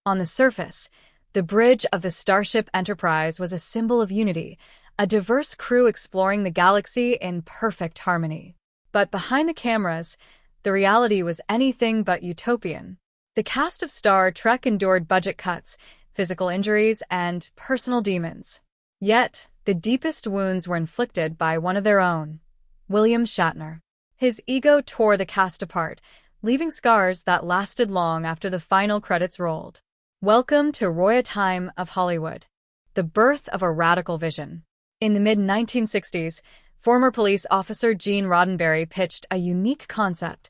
On the surface, the bridge of the Starship Enterprise was a symbol of unity, a diverse crew exploring the galaxy in perfect harmony. But behind the cameras, the reality was anything but utopian. The cast of Star Trek endured budget cuts, physical injuries, and personal demons. Yet, the deepest wounds were inflicted by one of their own, William Shatner. His ego tore the cast apart, leaving scars that lasted long after the final credits rolled. Welcome to Royal Time of Hollywood, the birth of a radical vision. In the mid-1960s, former police officer Gene Roddenberry pitched a unique concept,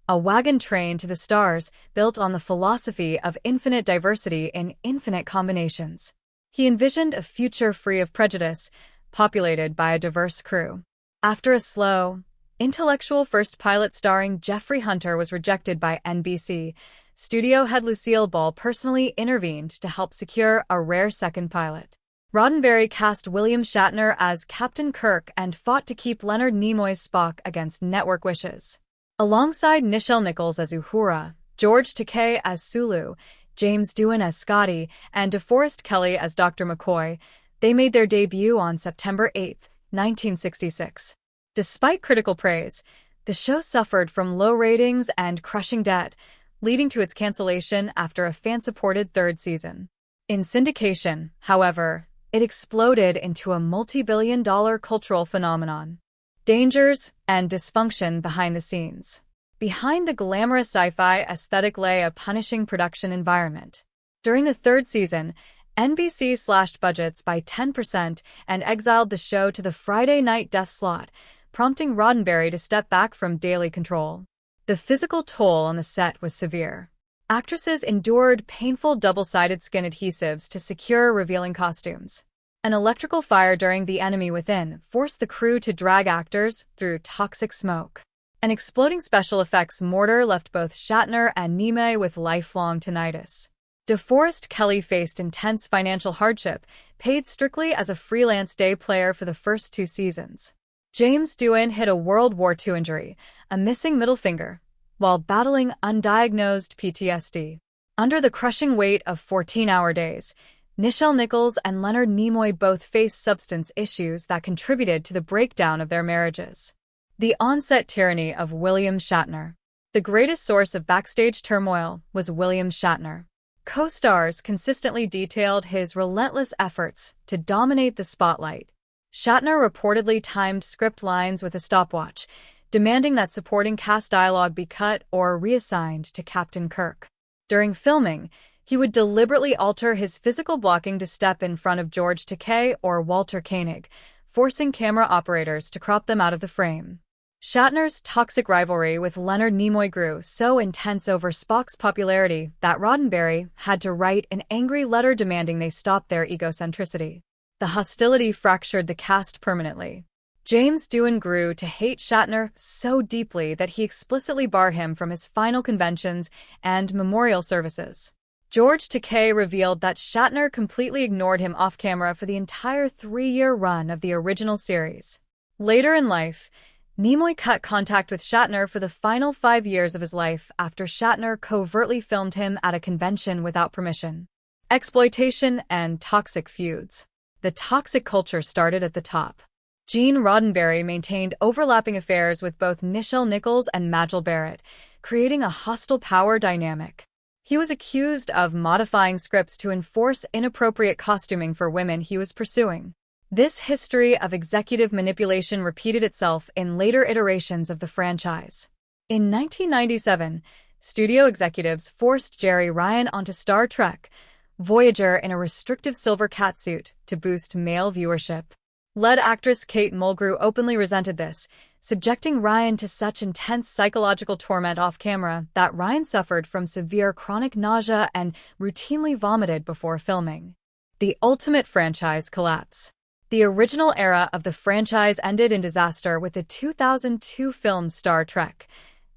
a wagon train to the stars built on the philosophy of infinite diversity in infinite combinations. He envisioned a future free of prejudice, populated by a diverse crew. After a slow, intellectual first pilot starring Jeffrey Hunter was rejected by NBC, studio head Lucille Ball personally intervened to help secure a rare second pilot. Roddenberry cast William Shatner as Captain Kirk and fought to keep Leonard Nimoy's Spock against network wishes. Alongside Nichelle Nichols as Uhura, George Takei as Sulu, James Doohan as Scotty, and DeForest Kelley as Dr. McCoy, they made their debut on September 8, 1966. Despite critical praise, the show suffered from low ratings and crushing debt, leading to its cancellation after a fan-supported third season. In syndication, however, it exploded into a multi-billion-dollar cultural phenomenon. Dangers and dysfunction behind the scenes. Behind the glamorous sci-fi aesthetic lay a punishing production environment. During the third season, NBC slashed budgets by 10% and exiled the show to the Friday night death slot, prompting Roddenberry to step back from daily control. The physical toll on the set was severe. Actresses endured painful double-sided skin adhesives to secure revealing costumes. An electrical fire during The Enemy Within forced the crew to drag actors through toxic smoke. An exploding special effects mortar left both Shatner and Nimoy with lifelong tinnitus. DeForest Kelley faced intense financial hardship, paid strictly as a freelance day player for the first 2 seasons. James Doohan hit a World War II injury, a missing middle finger, while battling undiagnosed PTSD. Under the crushing weight of 14-hour days, Nichelle Nichols and Leonard Nimoy both faced substance issues that contributed to the breakdown of their marriages. The on-set tyranny of William Shatner. The greatest source of backstage turmoil was William Shatner. Co-stars consistently detailed his relentless efforts to dominate the spotlight. Shatner reportedly timed script lines with a stopwatch, demanding that supporting cast dialogue be cut or reassigned to Captain Kirk. During filming, he would deliberately alter his physical blocking to step in front of George Takei or Walter Koenig, forcing camera operators to crop them out of the frame. Shatner's toxic rivalry with Leonard Nimoy grew so intense over Spock's popularity that Roddenberry had to write an angry letter demanding they stop their egocentricity. The hostility fractured the cast permanently. James Doohan grew to hate Shatner so deeply that he explicitly barred him from his final conventions and memorial services. George Takei revealed that Shatner completely ignored him off-camera for the entire 3-year run of the original series. Later in life, Nimoy cut contact with Shatner for the final 5 years of his life after Shatner covertly filmed him at a convention without permission. Exploitation and toxic feuds. The toxic culture started at the top. Gene Roddenberry maintained overlapping affairs with both Nichelle Nichols and Majel Barrett, creating a hostile power dynamic. He was accused of modifying scripts to enforce inappropriate costuming for women he was pursuing. This history of executive manipulation repeated itself in later iterations of the franchise. In 1997, studio executives forced Jerry Ryan onto Star Trek Voyager in a restrictive silver catsuit to boost male viewership. Lead actress Kate Mulgrew openly resented this, subjecting Ryan to such intense psychological torment off-camera that Ryan suffered from severe chronic nausea and routinely vomited before filming. The ultimate franchise collapse. The original era of the franchise ended in disaster with the 2002 film Star Trek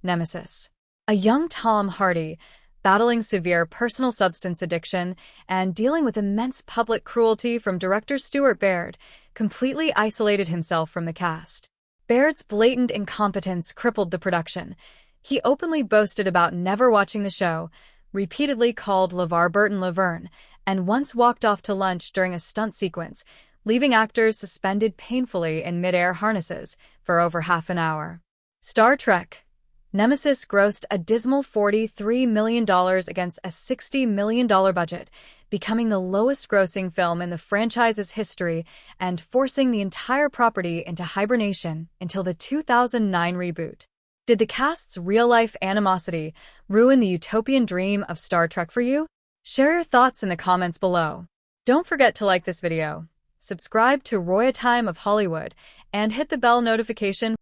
Nemesis. A young Tom Hardy, battling severe personal substance addiction and dealing with immense public cruelty from director Stuart Baird, completely isolated himself from the cast. Baird's blatant incompetence crippled the production. He openly boasted about never watching the show, repeatedly called LeVar Burton Laverne, and once walked off to lunch during a stunt sequence, leaving actors suspended painfully in mid-air harnesses for over half an hour. Star Trek Nemesis grossed a dismal $43 million against a $60 million budget, becoming the lowest-grossing film in the franchise's history and forcing the entire property into hibernation until the 2009 reboot. Did the cast's real-life animosity ruin the utopian dream of Star Trek for you? Share your thoughts in the comments below. Don't forget to like this video, subscribe to Royal Time of Hollywood, and hit the bell notification